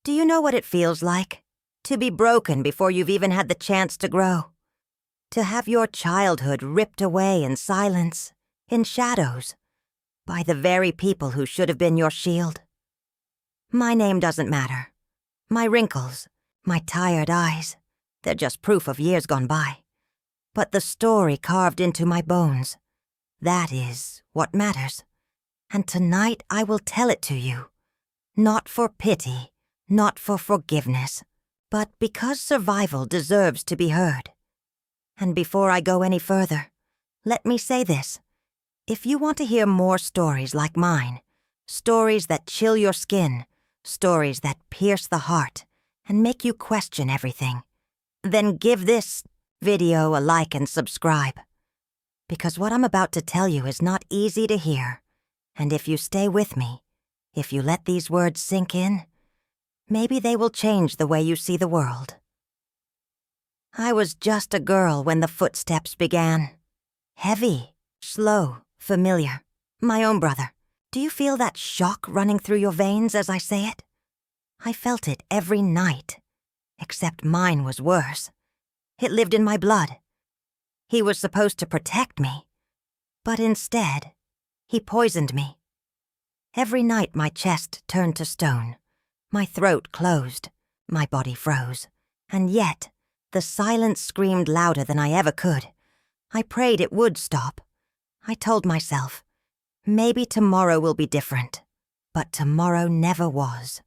Do you know what it feels like? To be broken before you've even had the chance to grow. To have your childhood ripped away in silence, in shadows, by the very people who should have been your shield. My name doesn't matter. My wrinkles, my tired eyes, they're just proof of years gone by. But the story carved into my bones, that is what matters. And tonight I will tell it to you. Not for pity, not for forgiveness, but because survival deserves to be heard. And before I go any further, let me say this. If you want to hear more stories like mine, stories that chill your skin, stories that pierce the heart and make you question everything, then give this video a like and subscribe. Because what I'm about to tell you is not easy to hear, and if you stay with me, if you let these words sink in, maybe they will change the way you see the world. I was just a girl when the footsteps began. Heavy, slow, familiar. My own brother. Do you feel that shock running through your veins as I say it? I felt it every night, except mine was worse. It lived in my blood. He was supposed to protect me, but instead, he poisoned me. Every night my chest turned to stone, my throat closed, my body froze, and yet the silence screamed louder than I ever could. I prayed it would stop. I told myself, maybe tomorrow will be different, but tomorrow never was.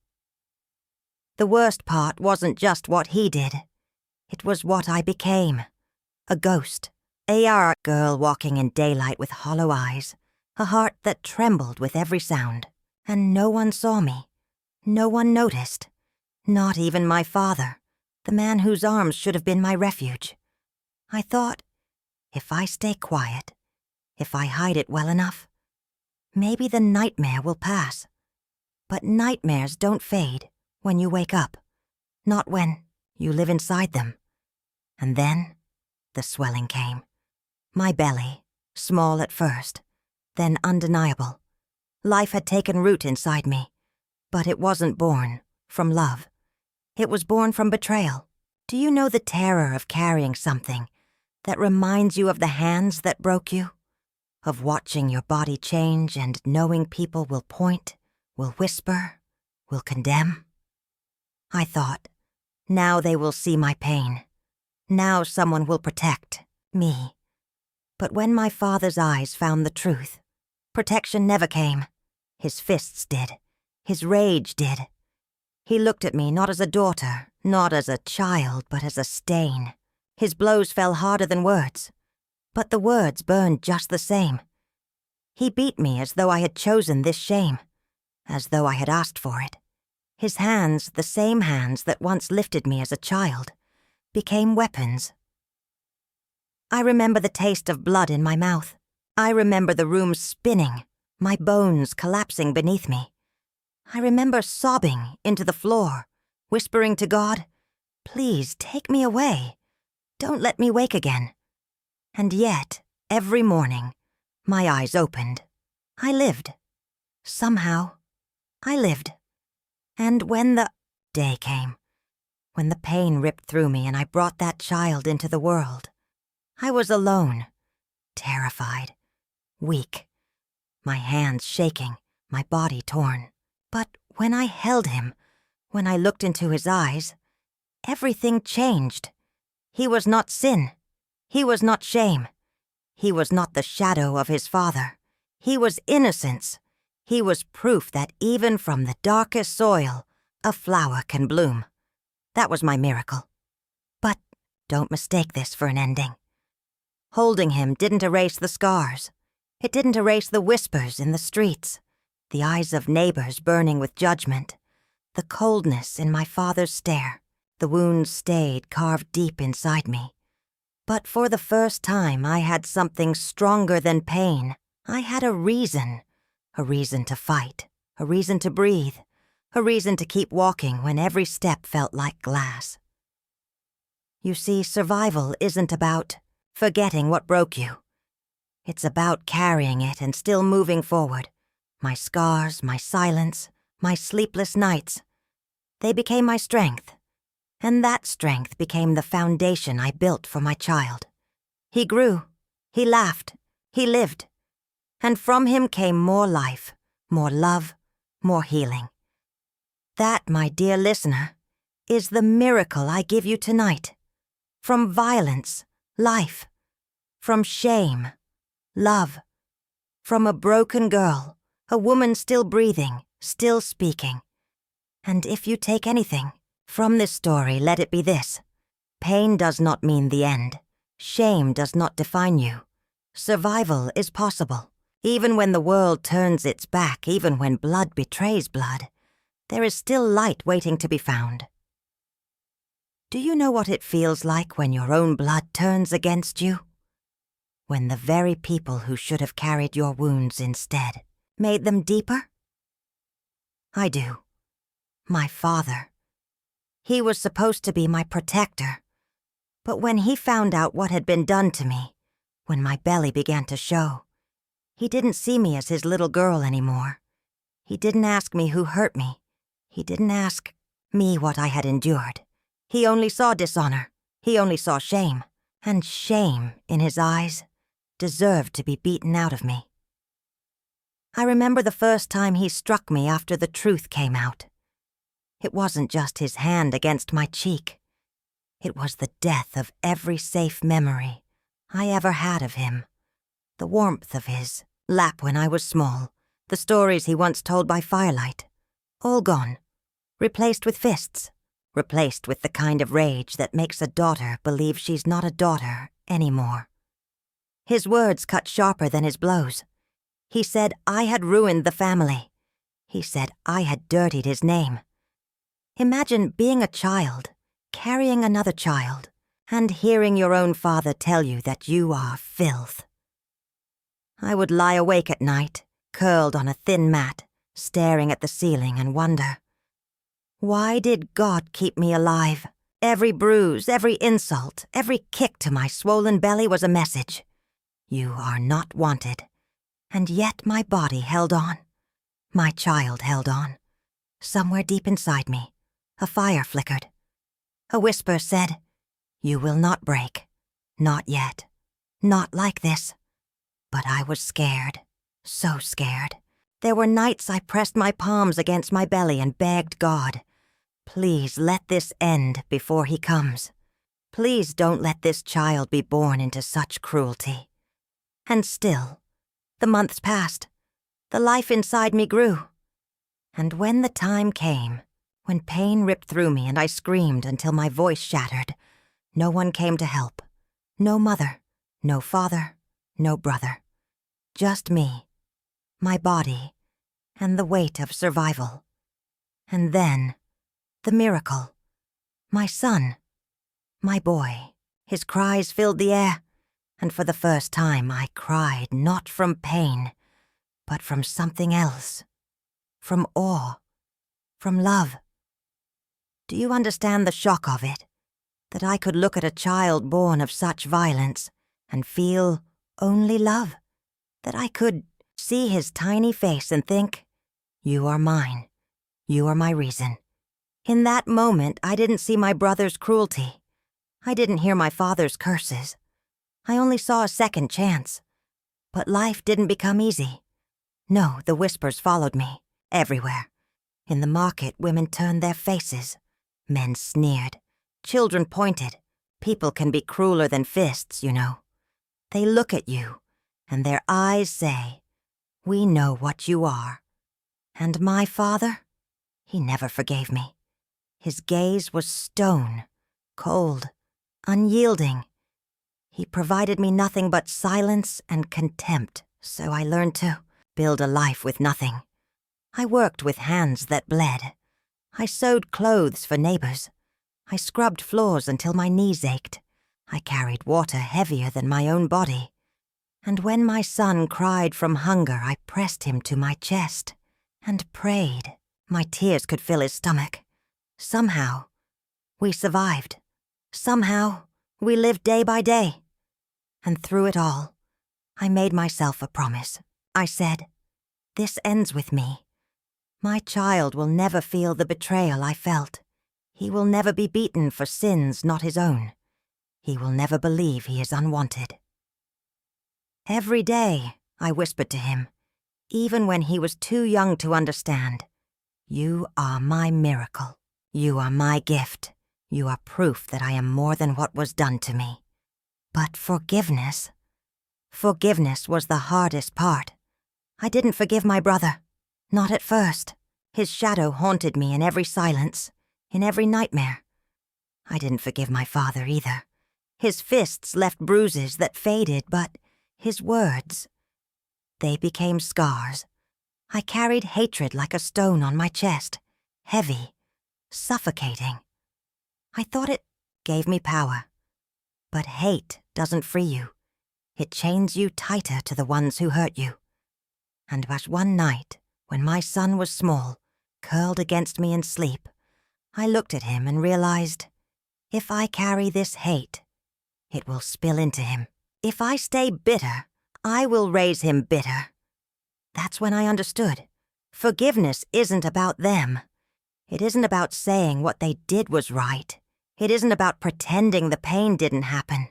The worst part wasn't just what he did. It was what I became. A ghost, a girl walking in daylight with hollow eyes, a heart that trembled with every sound. And no one saw me. No one noticed. Not even my father, the man whose arms should have been my refuge. I thought, if I stay quiet, if I hide it well enough, maybe the nightmare will pass. But nightmares don't fade when you wake up, not when you live inside them. And then the swelling came. My belly, small at first, then undeniable. Life had taken root inside me, but it wasn't born from love. It was born from betrayal. Do you know the terror of carrying something that reminds you of the hands that broke you? Of watching your body change and knowing people will point, will whisper, will condemn? I thought, now they will see my pain. Now someone will protect me. But when my father's eyes found the truth, protection never came. His fists did. His rage did. He looked at me not as a daughter, not as a child, but as a stain. His blows fell harder than words, but the words burned just the same. He beat me as though I had chosen this shame, as though I had asked for it. His hands, the same hands that once lifted me as a child, became weapons. I remember the taste of blood in my mouth. I remember the room spinning, my bones collapsing beneath me. I remember sobbing into the floor, whispering to God, "Please take me away. Don't let me wake again." And yet, every morning, my eyes opened. I lived. Somehow, I lived. And when the day came, when the pain ripped through me and I brought that child into the world, I was alone, terrified, weak, my hands shaking, my body torn. But when I held him, when I looked into his eyes, everything changed. He was not sin. He was not shame. He was not the shadow of his father. He was innocence. He was proof that even from the darkest soil, a flower can bloom. That was my miracle. But don't mistake this for an ending. Holding him didn't erase the scars. It didn't erase the whispers in the streets, the eyes of neighbors burning with judgment, the coldness in my father's stare. The wounds stayed carved deep inside me. But for the first time, I had something stronger than pain. I had a reason to fight, a reason to breathe, a reason to keep walking when every step felt like glass. You see, survival isn't about forgetting what broke you. It's about carrying it and still moving forward. My scars, my silence, my sleepless nights. They became my strength, and that strength became the foundation I built for my child. He grew, he laughed, he lived, and from him came more life, more love, more healing. That, my dear listener, is the miracle I give you tonight. From violence, life. From shame, love. From a broken girl, a woman still breathing, still speaking. And if you take anything from this story, let it be this. Pain does not mean the end. Shame does not define you. Survival is possible. Even when the world turns its back, even when blood betrays blood, there is still light waiting to be found. Do you know what it feels like when your own blood turns against you? When the very people who should have carried your wounds instead made them deeper? I do. My father. He was supposed to be my protector. But when he found out what had been done to me, when my belly began to show, he didn't see me as his little girl anymore. He didn't ask me who hurt me. He didn't ask me what I had endured. He only saw dishonor. He only saw shame. And shame, in his eyes, deserved to be beaten out of me. I remember the first time he struck me after the truth came out. It wasn't just his hand against my cheek. It was the death of every safe memory I ever had of him. The warmth of his lap when I was small, the stories he once told by firelight, all gone, replaced with fists, replaced with the kind of rage that makes a daughter believe she's not a daughter anymore. His words cut sharper than his blows. He said I had ruined the family. He said I had dirtied his name. Imagine being a child, carrying another child, and hearing your own father tell you that you are filth. I would lie awake at night, curled on a thin mat, staring at the ceiling and wonder, why did God keep me alive? Every bruise, every insult, every kick to my swollen belly was a message. You are not wanted. And yet my body held on. My child held on. Somewhere deep inside me, a fire flickered. A whisper said, you will not break. Not yet. Not like this. But I was scared. So scared. There were nights I pressed my palms against my belly and begged God, please let this end before he comes. Please don't let this child be born into such cruelty. And still, the months passed. The life inside me grew. And when the time came, when pain ripped through me and I screamed until my voice shattered, no one came to help. No mother, no father, no brother. Just me, my body, and the weight of survival. And then, the miracle. My son, my boy. His cries filled the air, and for the first time I cried not from pain, but from something else. From awe. From love. Do you understand the shock of it? That I could look at a child born of such violence and feel only love? That I could see his tiny face and think, you are mine. You are my reason. In that moment, I didn't see my brother's cruelty. I didn't hear my father's curses. I only saw a second chance. But life didn't become easy. No, the whispers followed me, everywhere. In the market, women turned their faces. Men sneered. Children pointed. People can be crueler than fists, you know. They look at you, and their eyes say, we know what you are. And my father? He never forgave me. His gaze was stone, cold, unyielding. He provided me nothing but silence and contempt, so I learned to build a life with nothing. I worked with hands that bled. I sewed clothes for neighbors. I scrubbed floors until my knees ached. I carried water heavier than my own body. And when my son cried from hunger, I pressed him to my chest and prayed. My tears could fill his stomach. Somehow, we survived. Somehow, we lived day by day. And through it all, I made myself a promise. I said, this ends with me. My child will never feel the betrayal I felt. He will never be beaten for sins not his own. He will never believe he is unwanted. Every day, I whispered to him, even when he was too young to understand, "You are my miracle. You are my gift. You are proof that I am more than what was done to me." But forgiveness was the hardest part. I didn't forgive my brother. Not at first. His shadow haunted me in every silence, in every nightmare. I didn't forgive my father either. His fists left bruises that faded, but his words, they became scars. I carried hatred like a stone on my chest, heavy, suffocating. I thought it gave me power. But hate doesn't free you. It chains you tighter to the ones who hurt you. And but one night, when my son was small, curled against me in sleep, I looked at him and realized, if I carry this hate, it will spill into him. If I stay bitter, I will raise him bitter. That's when I understood. Forgiveness isn't about them. It isn't about saying what they did was right. It isn't about pretending the pain didn't happen.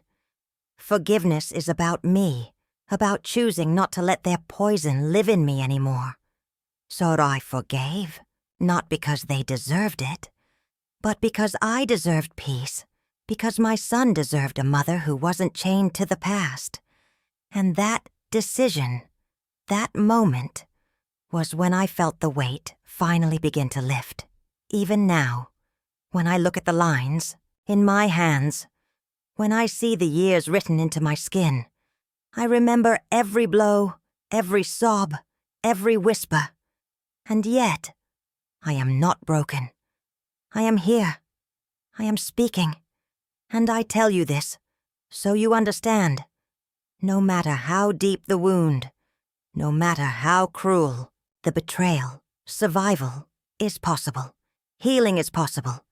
Forgiveness is about me, about choosing not to let their poison live in me anymore. So I forgave, not because they deserved it, but because I deserved peace, because my son deserved a mother who wasn't chained to the past. And that decision, that moment, was when I felt the weight finally begin to lift. Even now, when I look at the lines, in my hands, when I see the years written into my skin, I remember every blow, every sob, every whisper. And yet, I am not broken. I am here. I am speaking. And I tell you this, so you understand. No matter how deep the wound, no matter how cruel, the betrayal, survival is possible. Healing is possible.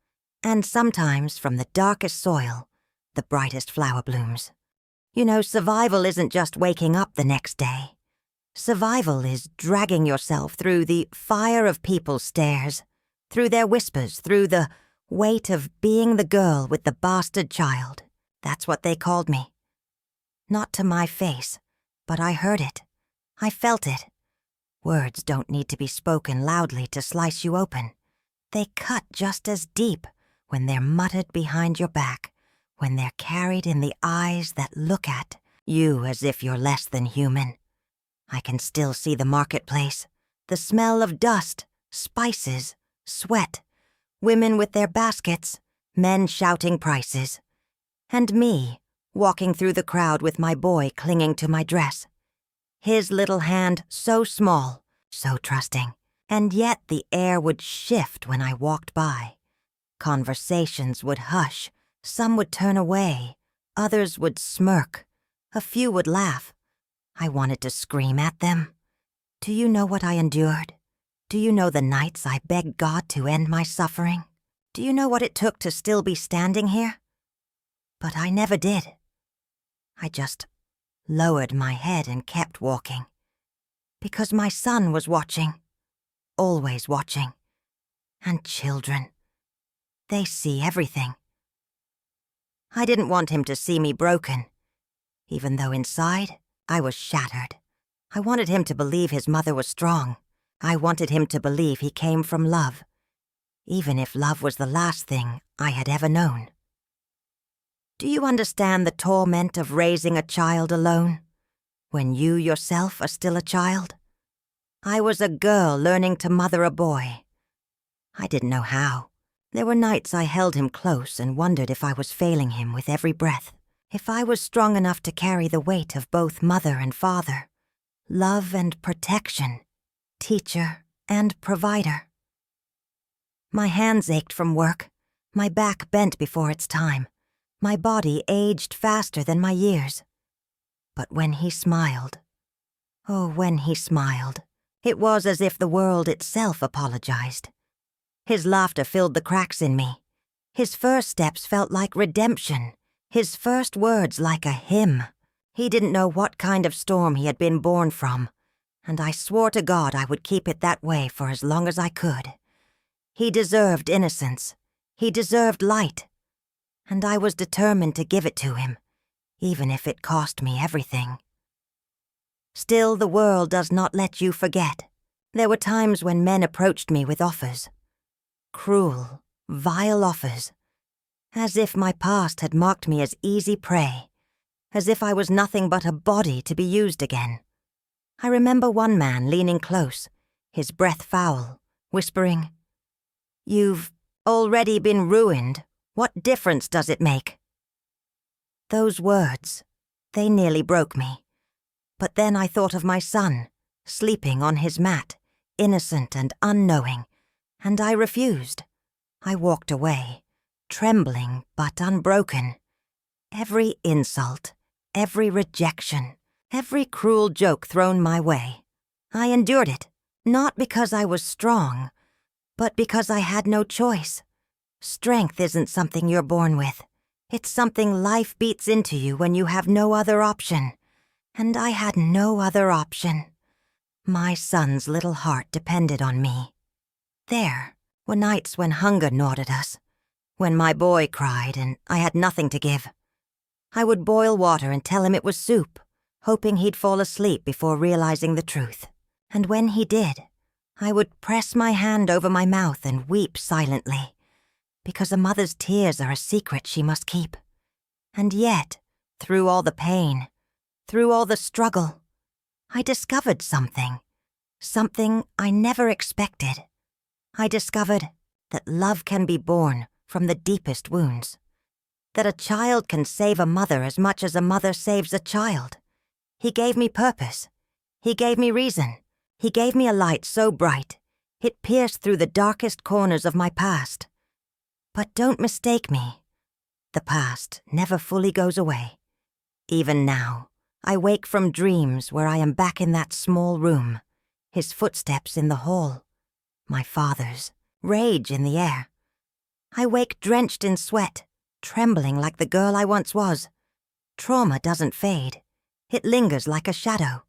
And sometimes from the darkest soil, the brightest flower blooms. You know, survival isn't just waking up the next day. Survival is dragging yourself through the fire of people's stares, through their whispers, through the weight of being the girl with the bastard child. That's what they called me. Not to my face, but I heard it. I felt it. Words don't need to be spoken loudly to slice you open. They cut just as deep when they're muttered behind your back, when they're carried in the eyes that look at you as if you're less than human. I can still see the marketplace, the smell of dust, spices, sweat, women with their baskets, men shouting prices, and me walking through the crowd with my boy clinging to my dress. His little hand so small, so trusting, and yet the air would shift when I walked by. Conversations would hush, some would turn away, others would smirk, a few would laugh. I wanted to scream at them. Do you know what I endured? Do you know the nights I begged God to end my suffering? Do you know what it took to still be standing here? But I never did. I just lowered my head and kept walking. Because my son was watching. Always watching. And children. They see everything. I didn't want him to see me broken, even though inside I was shattered. I wanted him to believe his mother was strong. I wanted him to believe he came from love, even if love was the last thing I had ever known. Do you understand the torment of raising a child alone, when you yourself are still a child? I was a girl learning to mother a boy. I didn't know how. There were nights I held him close and wondered if I was failing him with every breath, if I was strong enough to carry the weight of both mother and father, love and protection, teacher and provider. My hands ached from work, my back bent before its time, my body aged faster than my years. But when he smiled, oh, when he smiled, it was as if the world itself apologized. His laughter filled the cracks in me. His first steps felt like redemption, his first words like a hymn. He didn't know what kind of storm he had been born from, and I swore to God I would keep it that way for as long as I could. He deserved innocence. He deserved light. And I was determined to give it to him, even if it cost me everything. Still, the world does not let you forget. There were times when men approached me with offers. Cruel, vile offers. As if my past had marked me as easy prey. As if I was nothing but a body to be used again. I remember one man leaning close, his breath foul, whispering, "You've already been ruined. What difference does it make?" Those words, they nearly broke me. But then I thought of my son, sleeping on his mat, innocent and unknowing, and I refused. I walked away, trembling but unbroken. Every insult, every rejection, every cruel joke thrown my way, I endured it, not because I was strong, but because I had no choice. Strength isn't something you're born with. It's something life beats into you when you have no other option. And I had no other option. My son's little heart depended on me. There were nights when hunger gnawed at us, when my boy cried and I had nothing to give. I would boil water and tell him it was soup, hoping he'd fall asleep before realizing the truth. And when he did, I would press my hand over my mouth and weep silently, because a mother's tears are a secret she must keep. And yet, through all the pain, through all the struggle, I discovered something I never expected. I discovered that love can be born from the deepest wounds, that a child can save a mother as much as a mother saves a child. He gave me purpose. He gave me reason. He gave me a light so bright, it pierced through the darkest corners of my past. But don't mistake me. The past never fully goes away. Even now, I wake from dreams where I am back in that small room, his footsteps in the hall, my father's, rage in the air. I wake drenched in sweat, trembling like the girl I once was. Trauma doesn't fade. It lingers like a shadow.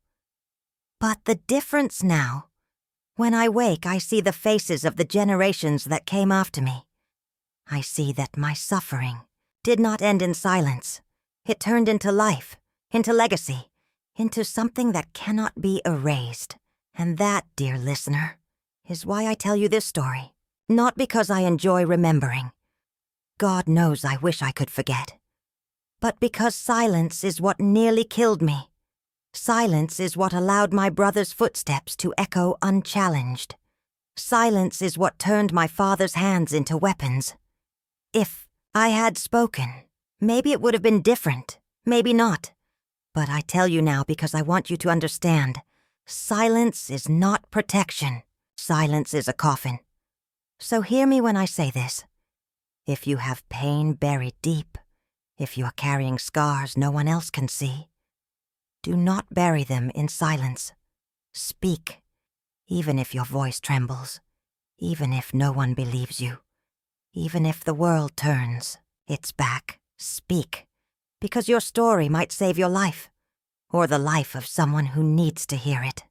But the difference now, when I wake, I see the faces of the generations that came after me. I see that my suffering did not end in silence. It turned into life, into legacy, into something that cannot be erased. And that, dear listener, is why I tell you this story. Not because I enjoy remembering. God knows I wish I could forget. But because silence is what nearly killed me. Silence is what allowed my brother's footsteps to echo unchallenged. Silence is what turned my father's hands into weapons. If I had spoken, maybe it would have been different, maybe not. But I tell you now because I want you to understand. Silence is not protection. Silence is a coffin. So hear me when I say this. If you have pain buried deep, if you are carrying scars no one else can see, do not bury them in silence. Speak, even if your voice trembles, even if no one believes you, even if the world turns its back. Speak, because your story might save your life, or the life of someone who needs to hear it.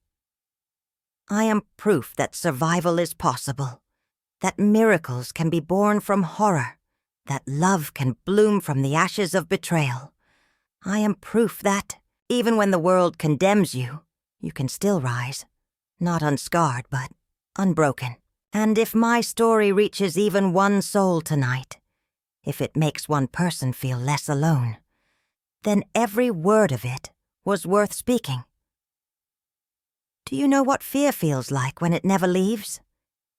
I am proof that survival is possible, that miracles can be born from horror, that love can bloom from the ashes of betrayal. I am proof that, even when the world condemns you, you can still rise, not unscarred, but unbroken. And if my story reaches even one soul tonight, if it makes one person feel less alone, then every word of it was worth speaking. Do you know what fear feels like when it never leaves?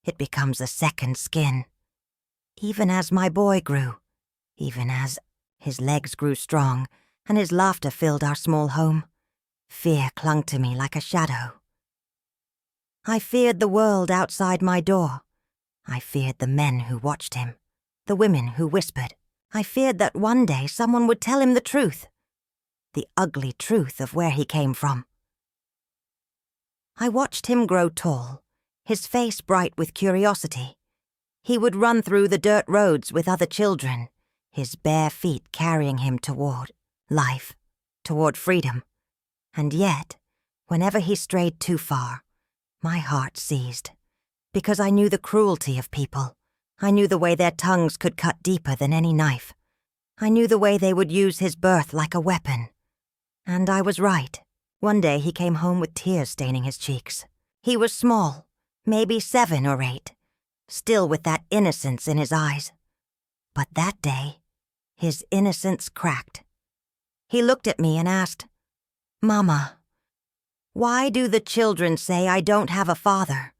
It becomes a second skin. Even as my boy grew, even as his legs grew strong and his laughter filled our small home, fear clung to me like a shadow. I feared the world outside my door. I feared the men who watched him, the women who whispered. I feared that one day someone would tell him the truth, the ugly truth of where he came from. I watched him grow tall, his face bright with curiosity. He would run through the dirt roads with other children, his bare feet carrying him toward life, toward freedom. And yet, Whenever he strayed too far, my heart seized, because I knew the cruelty of people. I knew the way their tongues could cut deeper than any knife. I knew the way they would use his birth like a weapon. And I was right. One day he came home with tears staining his cheeks. He was small, maybe 7 or 8, still with that innocence in his eyes. But that day, his innocence cracked. He looked at me and asked, "Mama, why do the children say I don't have a father?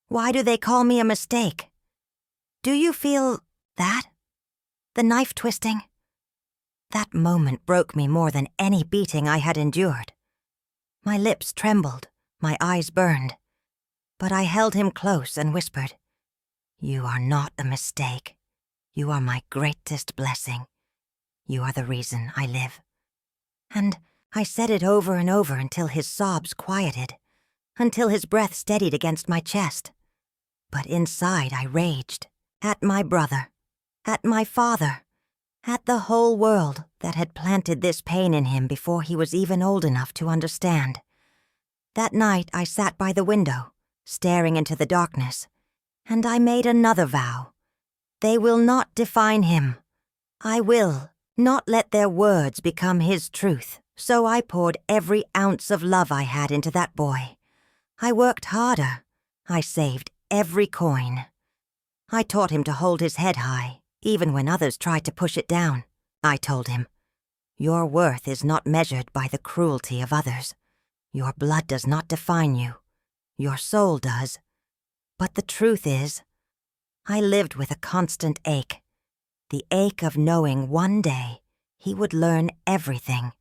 Why do they call me a mistake? Do you feel that? The knife twisting?" That moment broke me more than any beating I had endured. My lips trembled, my eyes burned. But I held him close and whispered, "You are not a mistake. You are my greatest blessing. You are the reason I live." And I said it over and over until his sobs quieted, until his breath steadied against my chest. But inside I raged, at my brother, at my father, at the whole world that had planted this pain in him before he was even old enough to understand. That night I sat by the window, staring into the darkness, and I made another vow. They will not define him. I will not let their words become his truth. So I poured every ounce of love I had into that boy. I worked harder. I saved every coin. I taught him to hold his head high, even when others tried to push it down. I told him, "Your worth is not measured by the cruelty of others. Your blood does not define you. Your soul does." But the truth is, I lived with a constant ache. The ache of knowing one day he would learn everything,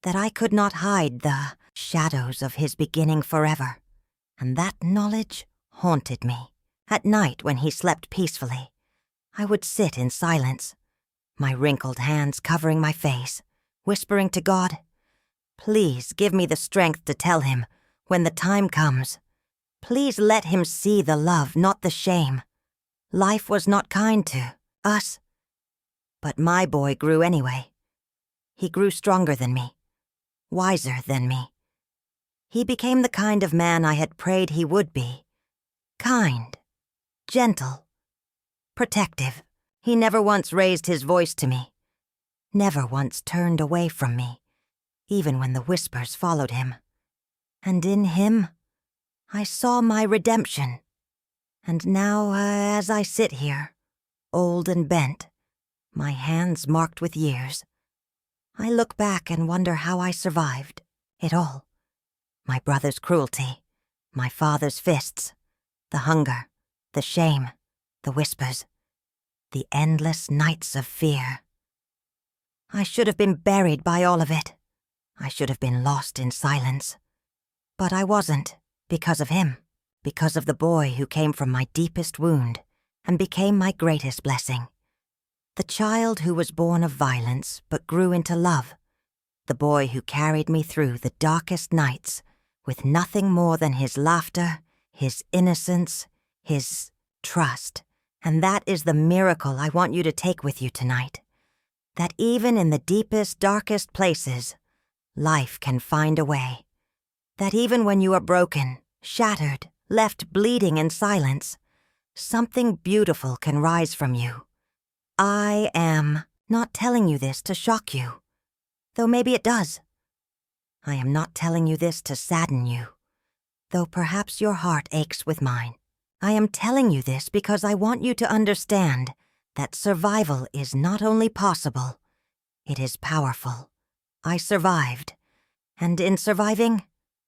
that I could not hide the shadows of his beginning forever. And that knowledge haunted me. At night, when he slept peacefully, I would sit in silence, my wrinkled hands covering my face, whispering to God, "Please give me the strength to tell him when the time comes. Please let him see the love, not the shame. Life was not kind to us." But my boy grew anyway. He grew stronger than me, wiser than me. He became the kind of man I had prayed he would be. Kind, gentle, protective. He never once raised his voice to me, never once turned away from me, even when the whispers followed him. And in him, I saw my redemption. And now, as I sit here, old and bent, my hands marked with years, I look back and wonder how I survived it all. My brother's cruelty, my father's fists, the hunger, the shame, the whispers, the endless nights of fear. I should have been buried by all of it. I should have been lost in silence. But I wasn't, because of him, because of the boy who came from my deepest wound and became my greatest blessing. The child who was born of violence but grew into love. The boy who carried me through the darkest nights with nothing more than his laughter, his innocence, his trust. And that is the miracle I want you to take with you tonight. That even in the deepest, darkest places, life can find a way. That even when you are broken, shattered, left bleeding in silence, something beautiful can rise from you. I am not telling you this to shock you, though maybe it does. I am not telling you this to sadden you, though perhaps your heart aches with mine. I am telling you this because I want you to understand that survival is not only possible, it is powerful. I survived, and in surviving,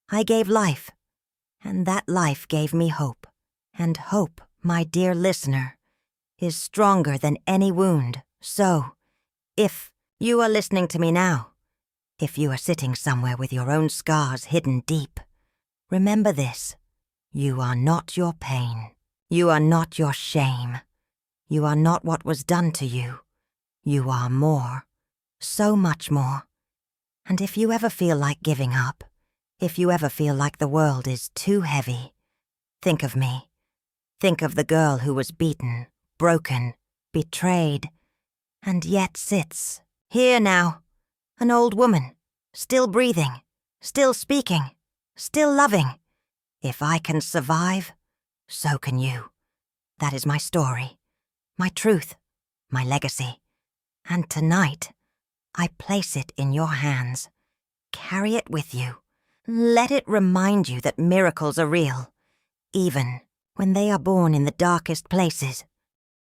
I gave life, and that life gave me hope. And hope, my dear listener, is stronger than any wound. So, if you are listening to me now, if you are sitting somewhere with your own scars hidden deep, remember this: you are not your pain. You are not your shame. You are not what was done to you. You are more, so much more. And if you ever feel like giving up, if you ever feel like the world is too heavy, think of me. Think of the girl who was beaten, broken, betrayed, and yet sits here now, an old woman, still breathing, still speaking, still loving. If I can survive, so can you. That is my story, my truth, my legacy. And tonight, I place it in your hands. Carry it with you. Let it remind you that miracles are real, even when they are born in the darkest places.